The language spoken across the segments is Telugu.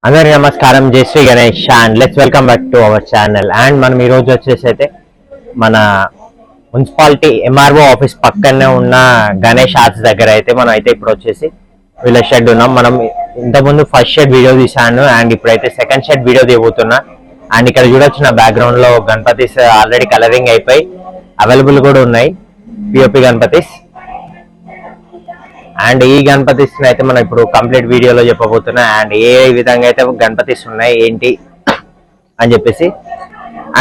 అందరికీ నమస్కారం. జై Shri Ganesh and let's welcome back to our channel. And మనం ఈ రోజు వచ్చేసి అయితే మన మున్సిపాలిటీ ఎంఆర్ఓ ఆఫీస్ పక్కనే ఉన్న గణేష్ ఆర్ట్స్ దగ్గర అయితే మనం అయితే ఇప్పుడు వచ్చేసి వీళ్ళ షెడ్ ఉన్నాం. మనం ఇంతకుముందు ఫస్ట్ షెడ్ వీడియో తీసాను అండ్ ఇప్పుడైతే సెకండ్ షెడ్ వీడియో తీయబోతున్నా. అండ్ ఇక్కడ చూడొచ్చు నా బ్యాక్గ్రౌండ్ లో గణపతిస్ ఆల్రెడీ కలరింగ్ అయిపోయి అవైలబుల్ కూడా ఉన్నాయి, పిఓపి గణపతిస్. అండ్ ఈ గణపతిస్ అయితే మనం ఇప్పుడు కంప్లీట్ వీడియోలో చెప్పబోతున్నా అండ్ ఏ విధంగా అయితే గణపతిస్ ఉన్నాయి ఏంటి అని చెప్పేసి.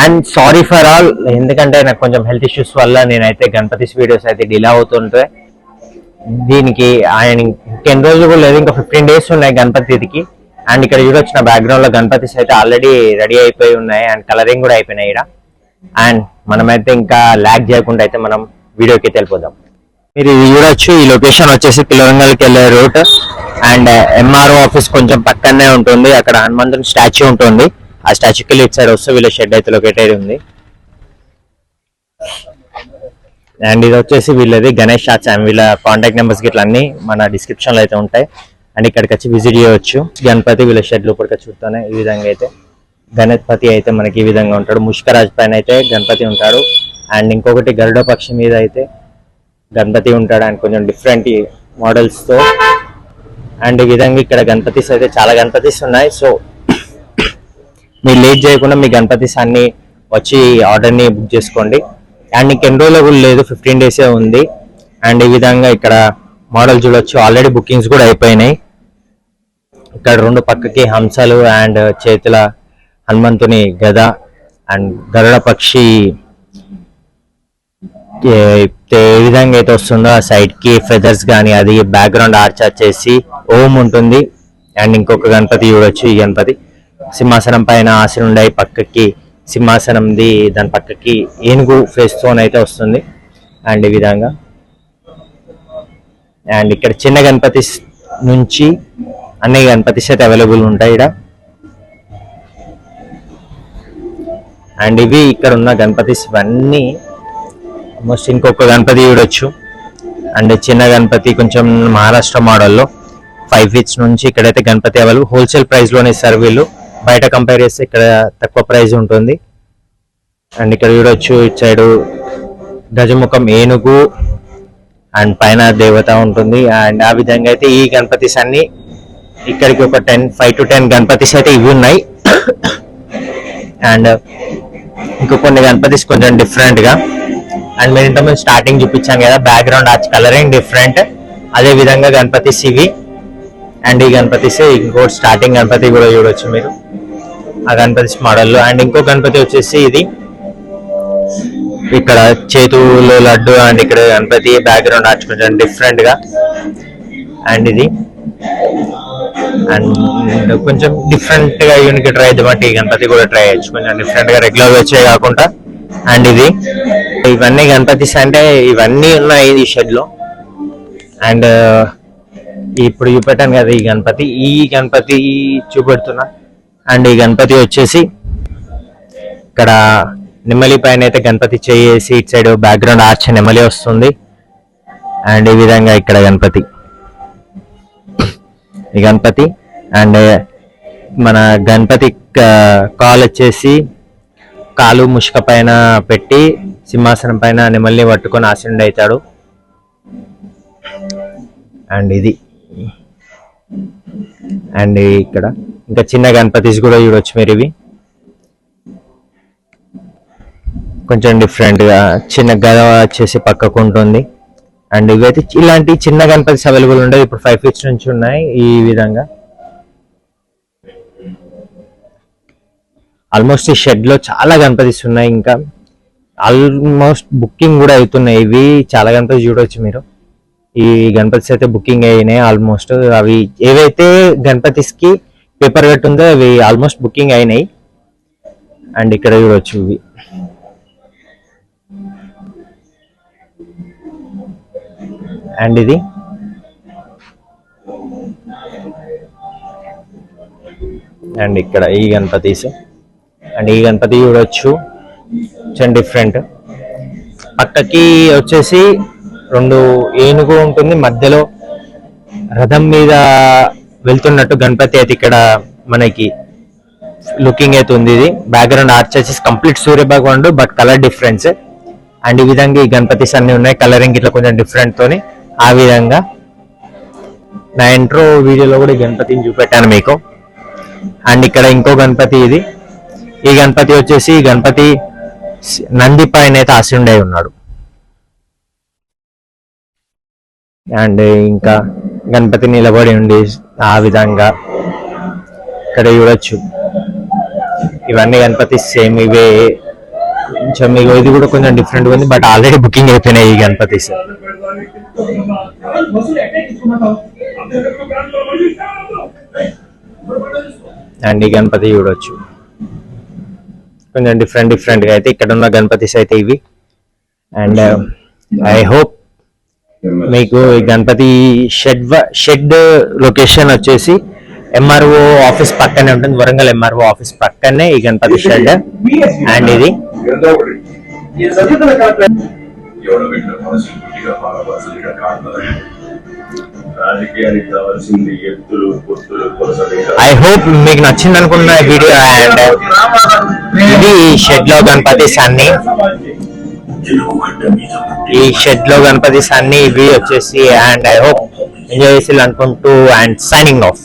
అండ్ సారీ ఫర్ ఆల్, ఎందుకంటే నాకు కొంచెం హెల్త్ ఇష్యూస్ వల్ల నేనైతే గణపతిస్ వీడియోస్ అయితే డిలే అవుతుంటే దీనికి ఆయన ఇంకెన్ని రోజులు కూడా లేదు, ఇంకా 15 days ఉన్నాయి గణపతికి. అండ్ ఇక్కడ చూడొచ్చు నా బ్యాక్గ్రౌండ్ లో గణపతిస్ అయితే ఆల్రెడీ రెడీ అయిపోయి ఉన్నాయి అండ్ కలరింగ్ కూడా అయిపోయినాయి ఇక్కడ. అండ్ మనమైతే ఇంకా ల్యాగ్ చేయకుండా అయితే మనం వీడియోకి వెళ్ళిపోదాం. మీరు ఇది చూడొచ్చు, ఈ లొకేషన్ వచ్చేసి పిల్లరంగల్కి వెళ్ళే రూట్ అండ్ ఎంఆర్ఓ ఆఫీస్ కొంచెం పక్కనే ఉంటుంది. అక్కడ హనుమంతుని స్టాచ్యూ ఉంటుంది, ఆ స్టాచ్యూకి వెళ్ళి ఇటు సైడ్ వస్తే వీళ్ళ షెడ్ అయితే లొకేట్ అయి ఉంది. అండ్ ఇది వచ్చేసి వీళ్ళది గణేష్ ఆర్ట్స్ అండ్ వీళ్ళ కాంటాక్ట్ నెంబర్స్ గిట్ల అన్ని మన డిస్క్రిప్షన్ లో అయితే ఉంటాయి. అండ్ ఇక్కడికి వచ్చి విజిట్ చేయవచ్చు. గణపతి వీళ్ళ షెడ్ లోపలికి చూస్తానే ఈ విధంగా అయితే గణపతి అయితే మనకి ఈ విధంగా ఉంటాడు. ముష్కరాజ్ పైన అయితే గణపతి ఉంటాడు అండ్ ఇంకొకటి గరుడ పక్షి మీద అయితే గణపతి ఉంటాడు అండ్ కొంచెం డిఫరెంట్ మోడల్స్ తో. అండ్ ఈ విధంగా ఇక్కడ గణపతిస్ అయితే చాలా గణపతిస్ ఉన్నాయి. సో మీరు లేట్ చేయకుండా మీ గణపతిస్ అన్ని వచ్చి ఆర్డర్ ని బుక్ చేసుకోండి. అండ్ ఇంకెన్ని రోజులు కూడా లేదు, 15 days ఉంది. అండ్ ఈ విధంగా ఇక్కడ మోడల్ చూడొచ్చు, ఆల్రెడీ బుకింగ్స్ కూడా అయిపోయినాయి. ఇక్కడ రెండు పక్కకి హంసలు అండ్ చేతుల హనుమంతుని గద అండ్ గరుడ పక్షి ఏ విధంగా అయితే వస్తుందో ఆ సైడ్ కి ఫెదర్స్ కానీ అది బ్యాక్గ్రౌండ్ ఆర్చ్ వచ్చేసి ఓం ఉంటుంది. అండ్ ఇంకొక గణపతి చూడొచ్చు, ఈ గణపతి సింహాసనం పైన ఆసనుండయి, పక్కకి సింహాసనంది దాని పక్కకి ఏనుగు ఫేస్ తో అయితే వస్తుంది. అండ్ ఈ విధంగా అండ్ ఇక్కడ చిన్న గణపతి నుంచి అన్ని గణపతిస్ అయితే అవైలబుల్ ఉంటాయి ఇక్కడ. అండ్ ఇవి ఇక్కడ ఉన్న గణపతిస్ ఇవన్నీ ఆల్మోస్ట్. ఇంకొక గణపతి చూడొచ్చు అండ్ చిన్న గణపతి కొంచెం మహారాష్ట్ర మోడల్లో 5 feet నుంచి ఇక్కడైతే గణపతి అవైలబుల్. హోల్సేల్ ప్రైస్ లోనే ఇస్తారు వీళ్ళు, బయట కంపేర్ చేస్తే ఇక్కడ తక్కువ ప్రైస్ ఉంటుంది. అండ్ ఇక్కడ చూడొచ్చు ఇటు సైడ్ గజముఖం ఏనుగు అండ్ పైన దేవత ఉంటుంది. అండ్ ఆ విధంగా అయితే ఈ గణపతిస్ అన్ని ఇక్కడికి ఒక 5 to 10 గణపతిస్ అయితే ఇవి ఉన్నాయి. అండ్ ఇంకో కొన్ని గణపతిస్ కొంచెం డిఫరెంట్ గా. అండ్ మీరు ఇంతకుముందు స్టార్టింగ్ చూపించాం కదా బ్యాక్గ్రౌండ్ ఆర్చ్ కలరింగ్ డిఫరెంట్, అదే విధంగా గణపతిస్ ఇవి. అండ్ ఈ గణపతిస్ ఇంకో స్టార్టింగ్ గణపతి కూడా చూడొచ్చు మీరు ఆ గణపతిస్ మోడల్లో. అండ్ ఇంకో గణపతి వచ్చేసి ఇది ఇక్కడ చేతుల్లో లడ్డు అండ్ ఇక్కడ గణపతి బ్యాక్గ్రౌండ్ ఆర్చ్ కొంచెం డిఫరెంట్ గా. అండ్ ఇది అండ్ కొంచెం డిఫరెంట్ గా యూనిక్ ట్రై అయితే బట్టి ఈ గణపతి కూడా ట్రై చేయొచ్చు, కొంచెం డిఫరెంట్ గా రెగ్యులర్ వచ్చే కాకుండా. అండ్ ఇది ఇవన్నీ గణపతిస్ అంటే ఇవన్నీ ఉన్నాయి ఈ షెడ్ లో. అండ్ ఇప్పుడు చూపెట్టాను కదా ఈ గణపతి చూపెడుతున్నా. అండ్ ఈ గణపతి వచ్చేసి ఇక్కడ నెమలి పైన అయితే గణపతి చేసి ఇటు సైడ్ బ్యాక్గ్రౌండ్ ఆర్చ్ నెమలి వస్తుంది. అండ్ ఈ విధంగా ఇక్కడ గణపతి ఈ గణపతి. అండ్ మన గణపతి కాల్ వచ్చేసి కాలు ముష్క పైన పెట్టి సింహాసనం పైన నెమల్ని పట్టుకొని ఆసనుడు అవుతాడు. అండ్ ఇది అండ్ ఇక్కడ ఇంకా చిన్న గణపతిస్ కూడా చూడొచ్చు మీరు. ఇవి కొంచెం డిఫరెంట్ గా చిన్న గద వచ్చేసి పక్కకు ఉంటుంది. అండ్ ఇవైతే ఇలాంటి చిన్న గణపతిస్ అవైలబుల్ ఉండేది, ఇప్పుడు 5 feet నుంచి ఉన్నాయి. ఈ విధంగా ఆల్మోస్ట్ ఈ షెడ్ లో చాలా గణపతిస్ ఉన్నాయి, ఇంకా ఆల్మోస్ట్ బుకింగ్ కూడా అవుతున్నాయి. ఇవి చాలా గణపతి చూడొచ్చు మీరు, ఈ గణపతిస్ అయితే బుకింగ్ అయినాయి ఆల్మోస్ట్. అవి ఏవైతే గణపతిస్ కి పేపర్ కట్ ఉందో అవి ఆల్మోస్ట్ బుకింగ్ అయినాయి. అండ్ ఇక్కడ చూడొచ్చు ఇవి అండ్ ఇది అండ్ ఇక్కడ ఈ గణపతిస్. అండ్ ఈ గణపతి చూడొచ్చు కొంచెం డిఫరెంట్. పక్కకి వచ్చేసి 2 ఏనుగు ఉంటుంది, మధ్యలో రథం మీద వెళ్తున్నట్టు గణపతి అయితే ఇక్కడ మనకి లుకింగ్ అయితే ఉంది. ఇది బ్యాక్గ్రౌండ్ ఆర్చ్ వచ్చేసి కంప్లీట్ సూర్య భగవానుడు బట్ కలర్ డిఫరెన్స్. అండ్ ఈ విధంగా ఈ గణపతిస్ అన్ని ఉన్నాయి, కలరింగ్ ఇట్లా కొంచెం డిఫరెంట్ తోని. ఆ విధంగా నా ఇంట్రో వీడియోలో కూడా ఈ గణపతిని చూపెట్టాను మీకు. అండ్ ఇక్కడ ఇంకో గణపతి ఇది. ఈ గణపతి వచ్చేసి గణపతి నంది పైన అయితే ఆశీనుడై ఉన్నాడు. అండ్ ఇంకా గణపతి నిలబడి ఉండి ఆ విధంగా ఇక్కడ చూడొచ్చు. ఇవన్నీ గణపతి సేమ్ ఇవే, కొంచెం ఇది కూడా కొంచెం డిఫరెంట్ ఉంది బట్ ఆల్రెడీ బుకింగ్ అయిపోయినాయి ఈ గణపతిస్. అండ్ ఈ గణపతి చూడొచ్చు కొంచెం డిఫరెంట్ గా అయితే ఇక్కడ ఉన్న గణపతిస్ అయితే ఇవి. అండ్ ఐ హోప్ మీకు ఈ గణపతి షెడ్ లొకేషన్ వచ్చేసి ఎంఆర్ఓ ఆఫీస్ పక్కనే ఉంటుంది, వరంగల్ ఎంఆర్ఓ ఆఫీస్ పక్కనే ఈ గణపతి షెడ్. అండ్ ఇది ఐ హోప్ మీకు నచ్చింది అనుకున్న వీడియో. అండ్ ఇది షెడ్ లో గణపతిస్ అన్ని, ఈ షెడ్ లో గణపతిస్ అన్ని ఇవి వచ్చేసి. అండ్ ఐ హోప్ ఎంజాయ్ చేసి అనుకుంటూ అండ్ సైనింగ్ ఆఫ్.